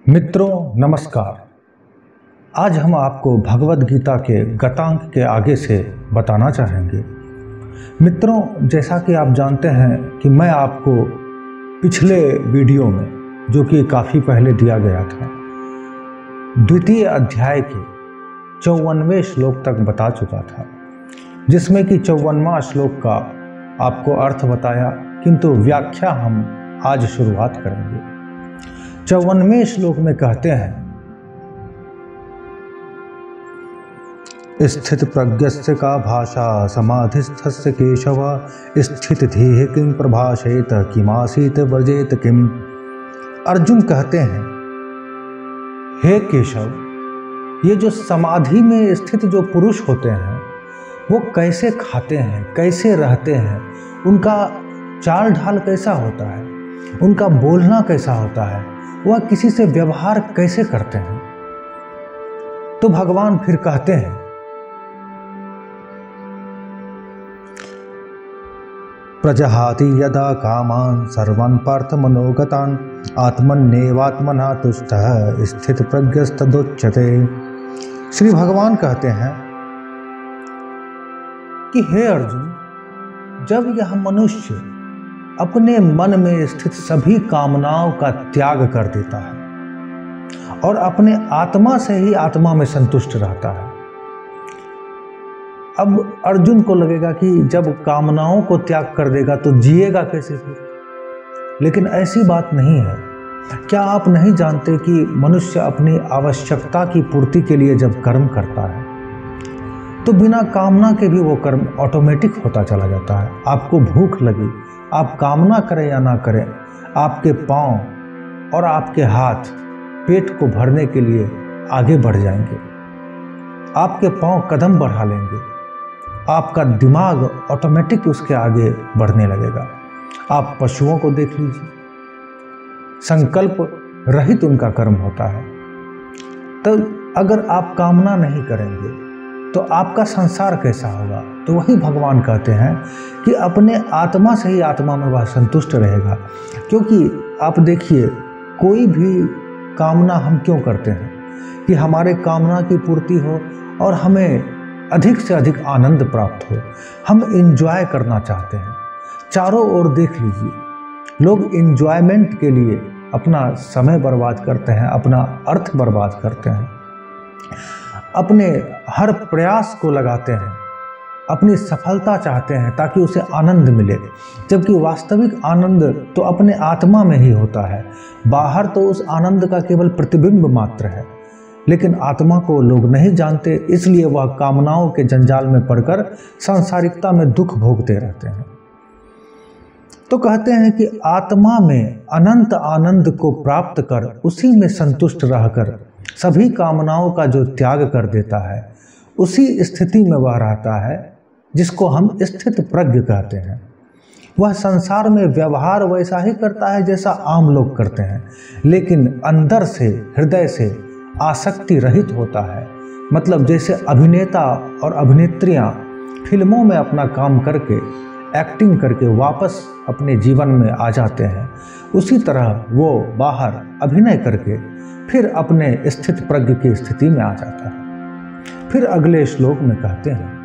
मित्रों नमस्कार। आज हम आपको भगवद गीता के गतांक के आगे से बताना चाहेंगे। मित्रों, जैसा कि आप जानते हैं कि मैं आपको पिछले वीडियो में, जो कि काफ़ी पहले दिया गया था, द्वितीय अध्याय के 54वें श्लोक तक बता चुका था, जिसमें कि 54वां श्लोक का आपको अर्थ बताया, किंतु व्याख्या हम आज शुरुआत करेंगे। 54वें श्लोक में कहते हैं, स्थित प्रज्ञस्य का भाषा समाधिस्थस्य केशव स्थित धीः किं प्रभाषेत किमासीत व्रजेत किम। अर्जुन कहते हैं, हे केशव, ये जो समाधि में स्थित जो पुरुष होते हैं वो कैसे खाते हैं, कैसे रहते हैं, उनका चाल ढाल कैसा होता है, उनका बोलना कैसा होता है, वह किसी से व्यवहार कैसे करते हैं। तो भगवान फिर कहते हैं, प्रजहाति यदा कामान् सर्वान् पार्थ मनोगतान् आत्मन्येवात्मना तुष्टः स्थित प्रज्ञस्तदुच्यते। श्री भगवान कहते हैं कि हे अर्जुन, जब यह मनुष्य अपने मन में स्थित सभी कामनाओं का त्याग कर देता है और अपने आत्मा से ही आत्मा में संतुष्ट रहता है। अब अर्जुन को लगेगा कि जब कामनाओं को त्याग कर देगा तो जिएगा कैसे फिर? लेकिन ऐसी बात नहीं है। क्या आप नहीं जानते कि मनुष्य अपनी आवश्यकता की पूर्ति के लिए जब कर्म करता है तो बिना कामना के भी वो कर्म ऑटोमेटिक होता चला जाता है। आपको भूख लगी, आप कामना करें या ना करें, आपके पांव और आपके हाथ पेट को भरने के लिए आगे बढ़ जाएंगे, आपके पांव कदम बढ़ा लेंगे, आपका दिमाग ऑटोमेटिक उसके आगे बढ़ने लगेगा। आप पशुओं को देख लीजिए, संकल्प रहित उनका कर्म होता है। तो अगर आप कामना नहीं करेंगे तो आपका संसार कैसा होगा? तो वही भगवान कहते हैं कि अपने आत्मा से ही आत्मा में वह संतुष्ट रहेगा। क्योंकि आप देखिए, कोई भी कामना हम क्यों करते हैं कि हमारे कामना की पूर्ति हो और हमें अधिक से अधिक आनंद प्राप्त हो। हम एंजॉय करना चाहते हैं। चारों ओर देख लीजिए, लोग एंजॉयमेंट के लिए अपना समय बर्बाद करते हैं, अपना अर्थ बर्बाद करते हैं, अपने हर प्रयास को लगाते हैं, अपनी सफलता चाहते हैं ताकि उसे आनंद मिले, जबकि वास्तविक आनंद तो अपने आत्मा में ही होता है। बाहर तो उस आनंद का केवल प्रतिबिंब मात्र है, लेकिन आत्मा को लोग नहीं जानते, इसलिए वह कामनाओं के जंजाल में पड़कर सांसारिकता में दुख भोगते रहते हैं। तो कहते हैं कि आत्मा में अनंत आनंद को प्राप्त कर उसी में संतुष्ट रहकर सभी कामनाओं का जो त्याग कर देता है, उसी स्थिति में वह रहता है जिसको हम स्थित प्रज्ञ कहते हैं। वह संसार में व्यवहार वैसा ही करता है जैसा आम लोग करते हैं, लेकिन अंदर से, हृदय से आसक्ति रहित होता है। मतलब जैसे अभिनेता और अभिनेत्रियां फिल्मों में अपना काम करके, एक्टिंग करके वापस अपने जीवन में आ जाते हैं, उसी तरह वो बाहर अभिनय करके फिर अपने स्थित प्रज्ञ की स्थिति में आ जाता है। फिर अगले श्लोक में कहते हैं,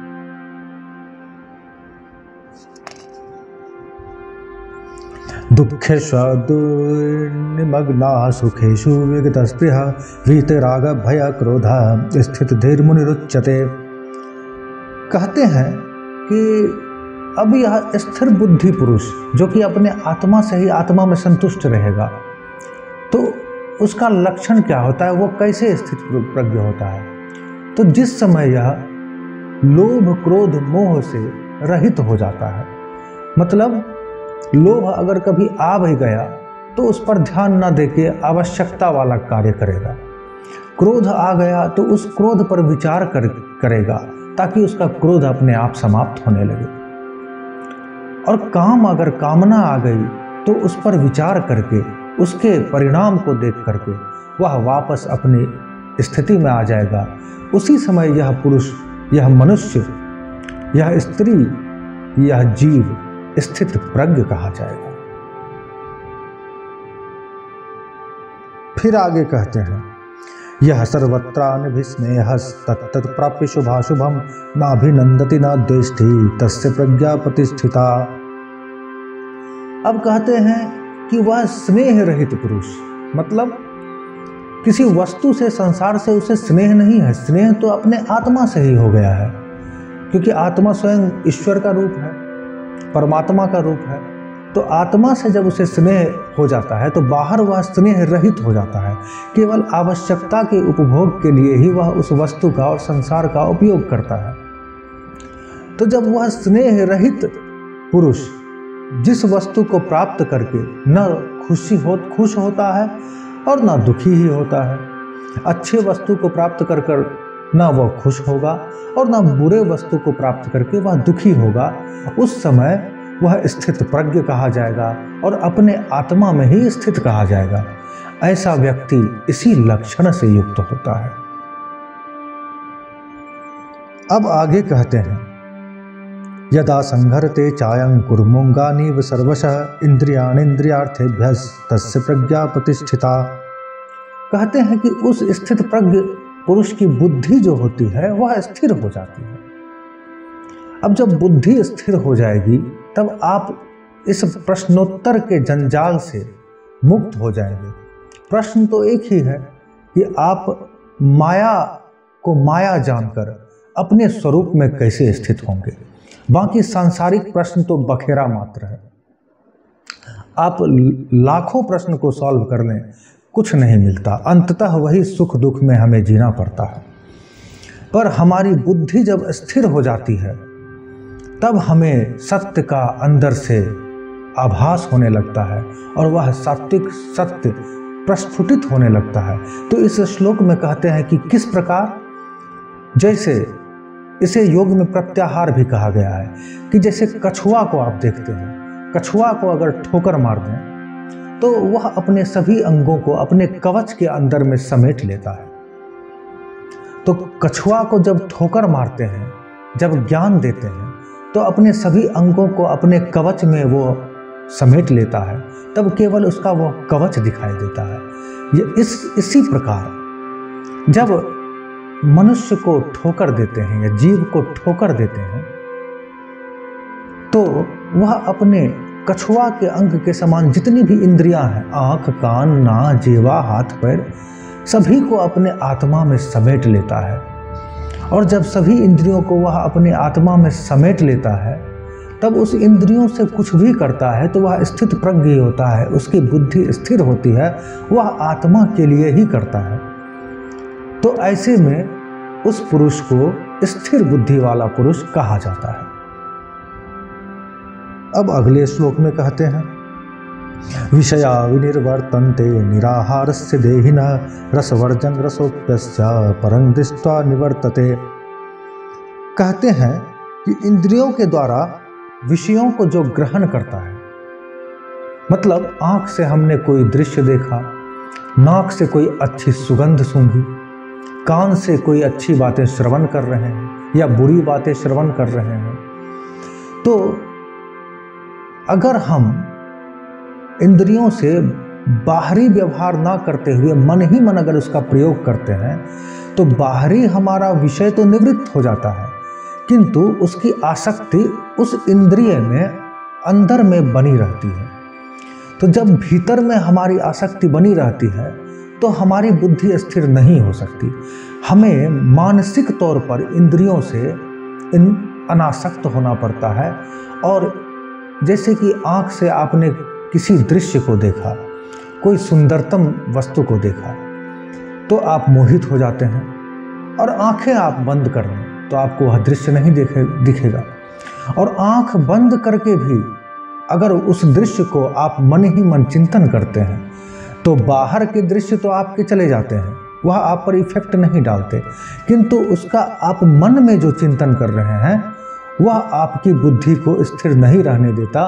दुःखेषु दुर्निमग्नाः सुखेषु विगतस्पृहः वीतराग भय क्रोधः स्थित धीर्मुनिरुच्यते। कहते हैं कि अब यह स्थिर बुद्धि पुरुष जो कि अपने आत्मा से ही आत्मा में संतुष्ट रहेगा, तो उसका लक्षण क्या होता है, वो कैसे स्थित प्रज्ञ होता है? तो जिस समय यह लोभ क्रोध मोह से रहित हो जाता है, मतलब लोभ अगर कभी आ भी गया तो उस पर ध्यान न देके आवश्यकता वाला कार्य करेगा, क्रोध आ गया तो उस क्रोध पर विचार करेगा ताकि उसका क्रोध अपने आप समाप्त होने लगे, और काम अगर कामना आ गई तो उस पर विचार करके उसके परिणाम को देख करके वह वापस अपनी स्थिति में आ जाएगा। उसी समय यह पुरुष, यह मनुष्य, यह स्त्री, यह जीव स्थित प्रज्ञ कहा जाएगा। फिर आगे कहते हैं, यह सर्वत्रान्विस्नेह तत्तत् प्राप्य शुभाशुभम नाभिनंदति न द्वेष्टि तस्य प्रज्ञा प्रतिष्ठिता। अब कहते हैं कि वह स्नेह रहित पुरुष, मतलब किसी वस्तु से, संसार से उसे स्नेह नहीं है। स्नेह तो अपने आत्मा से ही हो गया है, क्योंकि आत्मा स्वयं ईश्वर का रूप है, परमात्मा का रूप है। तो आत्मा से जब उसे स्नेह हो जाता है तो बाहर वह स्नेह रहित हो जाता है। केवल आवश्यकता के उपभोग के लिए ही वह उस वस्तु का और संसार का उपयोग करता है। तो जब वह स्नेह रहित पुरुष जिस वस्तु को प्राप्त करके न खुश होता है और न दुखी ही होता है, अच्छे वस्तु को प्राप्त कर न वह खुश होगा और न बुरे वस्तु को प्राप्त करके वह दुखी होगा, उस समय वह स्थित प्रज्ञ कहा जाएगा और अपने आत्मा में ही स्थित कहा जाएगा। ऐसा व्यक्ति इसी लक्षण से युक्त होता है। अब आगे कहते हैं, यदा संघरते चायं कुर्मुंगानीव सर्वशः इंद्रियाणीन्द्रियार्थेभ्यः तस्य प्रज्ञा प्रतिष्ठिता। कहते हैं कि उस स्थित प्रज्ञ पुरुष की बुद्धि जो होती है वह स्थिर हो जाती है। अब जब बुद्धि स्थिर हो जाएगी तब आप इस प्रश्नोत्तर के जंजाल से मुक्त हो जाएंगे। प्रश्न तो एक ही है कि आप माया को माया जानकर अपने स्वरूप में कैसे स्थित होंगे। बाकी सांसारिक प्रश्न तो बखेरा मात्र है। आप लाखों प्रश्न को सॉल्व कर लें, कुछ नहीं मिलता। अंततः वही सुख दुख में हमें जीना पड़ता है। पर हमारी बुद्धि जब स्थिर हो जाती है तब हमें सत्य का अंदर से आभास होने लगता है और वह सात्विक सत्य प्रस्फुटित होने लगता है। तो इस श्लोक में कहते हैं कि किस प्रकार, जैसे इसे योग में प्रत्याहार भी कहा गया है कि जैसे कछुआ को आप देखते हैं, कछुआ को अगर ठोकर मार दें तो वह अपने सभी अंगों को अपने कवच के अंदर में समेट लेता है। तो कछुआ को जब ठोकर मारते हैं, जब ज्ञान देते हैं, तो अपने सभी अंगों को अपने कवच में वो समेट लेता है, तब केवल उसका वो कवच दिखाई देता है। ये इसी प्रकार जब मनुष्य को ठोकर देते हैं या जीव को ठोकर देते हैं तो वह अपने कछुआ के अंग के समान जितनी भी इंद्रियां हैं, आंख, कान, नाक, जीवा, हाथ, पैर, सभी को अपने आत्मा में समेट लेता है। और जब सभी इंद्रियों को वह अपने आत्मा में समेट लेता है तब उस इंद्रियों से कुछ भी करता है तो वह स्थित प्रज्ञ होता है, उसकी बुद्धि स्थिर होती है, वह आत्मा के लिए ही करता है। तो ऐसे में उस पुरुष को स्थिर बुद्धि वाला पुरुष कहा जाता है। अब अगले श्लोक में कहते हैं, विषया विनिर्वर्तन्ते निराहारस्य देहिनः रसवर्जन रसोप्यस्य परं दृष्ट्वा निवर्तते। कहते हैं कि इंद्रियों के द्वारा विषयों को जो ग्रहण करता है, मतलब आंख से हमने कोई दृश्य देखा, नाक से कोई अच्छी सुगंध सूंघी, कान से कोई अच्छी बातें श्रवण कर रहे हैं या बुरी बातें श्रवण कर रहे हैं, तो अगर हम इंद्रियों से बाहरी व्यवहार ना करते हुए मन ही मन अगर उसका प्रयोग करते हैं तो बाहरी हमारा विषय तो निवृत्त हो जाता है, किंतु उसकी आसक्ति उस इंद्रिय में अंदर में बनी रहती है। तो जब भीतर में हमारी आसक्ति बनी रहती है तो हमारी बुद्धि स्थिर नहीं हो सकती। हमें मानसिक तौर पर इंद्रियों से अनासक्त होना पड़ता है। और जैसे कि आँख से आपने किसी दृश्य को देखा, कोई सुंदरतम वस्तु को देखा, तो आप मोहित हो जाते हैं और आंखें आप बंद कर लें तो आपको वह दृश्य नहीं दिखेगा। और आंख बंद करके भी अगर उस दृश्य को आप मन ही मन चिंतन करते हैं तो बाहर के दृश्य तो आपके चले जाते हैं, वह आप पर इफेक्ट नहीं डालते, किंतु उसका आप मन में जो चिंतन कर रहे हैं वह आपकी बुद्धि को स्थिर नहीं रहने देता।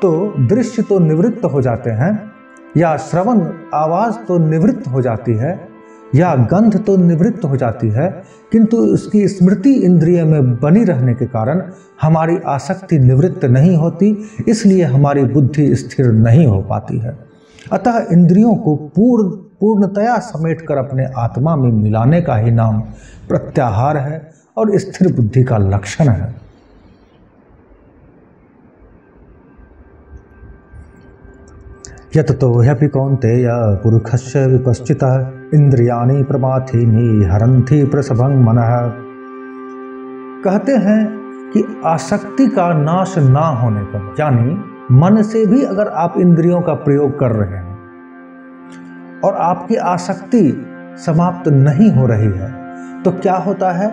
तो दृश्य तो निवृत्त हो जाते हैं, या श्रवण आवाज़ तो निवृत्त हो जाती है, या गंध तो निवृत्त हो जाती है, किंतु उसकी स्मृति इंद्रिय में बनी रहने के कारण हमारी आसक्ति निवृत्त नहीं होती, इसलिए हमारी बुद्धि स्थिर नहीं हो पाती है। अतः इंद्रियों को पूर्णतया समेटकर अपने आत्मा में मिलाने का ही नाम प्रत्याहार है और स्थिर बुद्धि का लक्षण है। यततो ह्यपि कौन्तेय पुरुषस्य विपश्चितः इंद्रियाणि प्रमाथीनि हरन्ति प्रसभं मनः। कहते हैं कि आसक्ति का नाश ना होने पर, यानी मन से भी अगर आप इंद्रियों का प्रयोग कर रहे हैं और आपकी आसक्ति समाप्त नहीं हो रही है, तो क्या होता है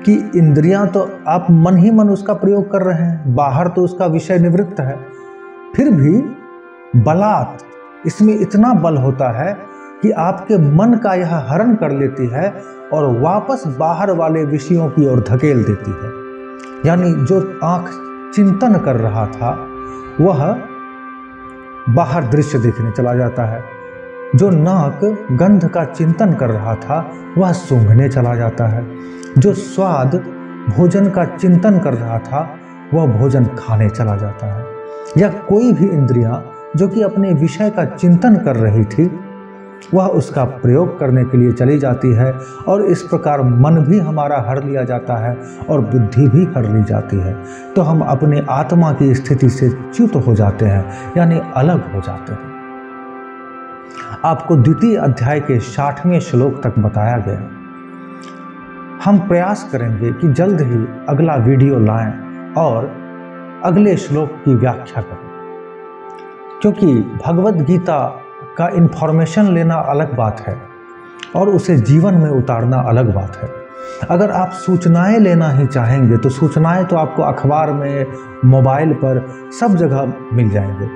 कि इंद्रियां तो आप मन ही मन उसका प्रयोग कर रहे हैं, बाहर तो उसका विषय निवृत्त है, फिर भी बलात् इसमें इतना बल होता है कि आपके मन का यह हरण कर लेती है और वापस बाहर वाले विषयों की ओर धकेल देती है। यानी जो आंख चिंतन कर रहा था वह बाहर दृश्य देखने चला जाता है, जो नाक गंध का चिंतन कर रहा था वह सूंघने चला जाता है, जो स्वाद भोजन का चिंतन कर रहा था वह भोजन खाने चला जाता है, या कोई भी इंद्रियां जो कि अपने विषय का चिंतन कर रही थी वह उसका प्रयोग करने के लिए चली जाती है, और इस प्रकार मन भी हमारा हर लिया जाता है और बुद्धि भी हर ली जाती है। तो हम अपने आत्मा की स्थिति से च्युत हो जाते हैं, यानी अलग हो जाते हैं। आपको द्वितीय अध्याय के 60वें श्लोक तक बताया गया। हम प्रयास करेंगे कि जल्द ही अगला वीडियो लाएं और अगले श्लोक की व्याख्या करें, क्योंकि भगवत गीता का इन्फॉर्मेशन लेना अलग बात है और उसे जीवन में उतारना अलग बात है। अगर आप सूचनाएं लेना ही चाहेंगे तो सूचनाएं तो आपको अखबार में, मोबाइल पर, सब जगह मिल जाएंगे।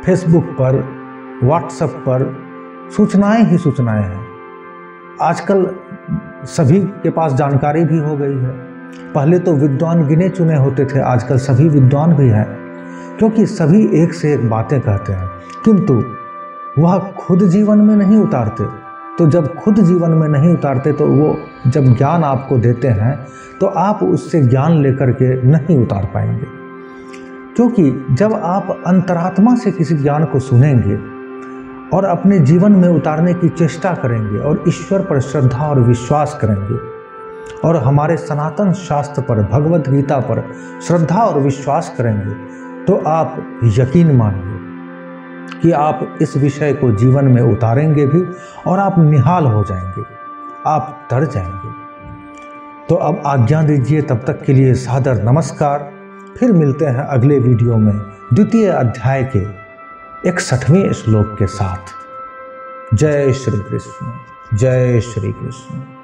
फेसबुक पर, व्हाट्सएप पर सूचनाएं ही सूचनाएं हैं। आजकल सभी के पास जानकारी भी हो गई है। पहले तो विद्वान गिने चुने होते थे, आजकल सभी विद्वान भी हैं, क्योंकि सभी एक से एक बातें कहते हैं, किंतु वह खुद जीवन में नहीं उतारते। तो जब खुद जीवन में नहीं उतारते तो वो जब ज्ञान आपको देते हैं तो आप उससे ज्ञान लेकर के नहीं उतार पाएंगे, क्योंकि जब आप अंतरात्मा से किसी ज्ञान को सुनेंगे और अपने जीवन में उतारने की चेष्टा करेंगे और ईश्वर पर श्रद्धा और विश्वास करेंगे और हमारे सनातन शास्त्र पर, भगवत गीता पर श्रद्धा और विश्वास करेंगे, तो आप यकीन मानिए कि आप इस विषय को जीवन में उतारेंगे भी और आप निहाल हो जाएंगे, आप तर जाएंगे। तो अब आज्ञा दीजिए, तब तक के लिए सादर नमस्कार। फिर मिलते हैं अगले वीडियो में द्वितीय अध्याय के 61वें श्लोक के साथ। जय श्री कृष्ण, जय श्री कृष्ण।